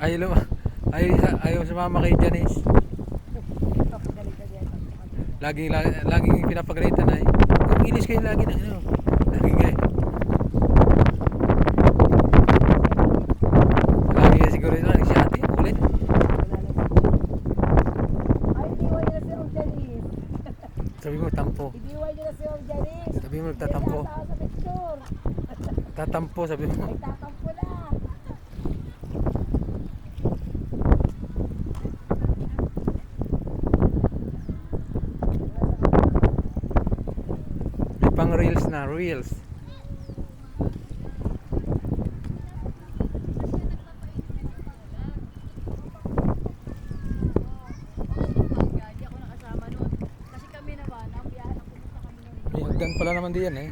Ayaw, ayaw sumama kay Janice. Laging pinapagalitan ay. Kung inis kayo lagi na ano. Lagi kayo. Lagi kayo siguro ito. Si ate, ulit. Ay, iwan nila si Orjanis. Sabi mo, tampo. Iwan nila si Orjanis. Sabi mo, nagtatampo. Sa picture. Tatampo, sabi mo. Nagtatampo na. May pang reels na, reels. May hagdan pala naman diyan eh.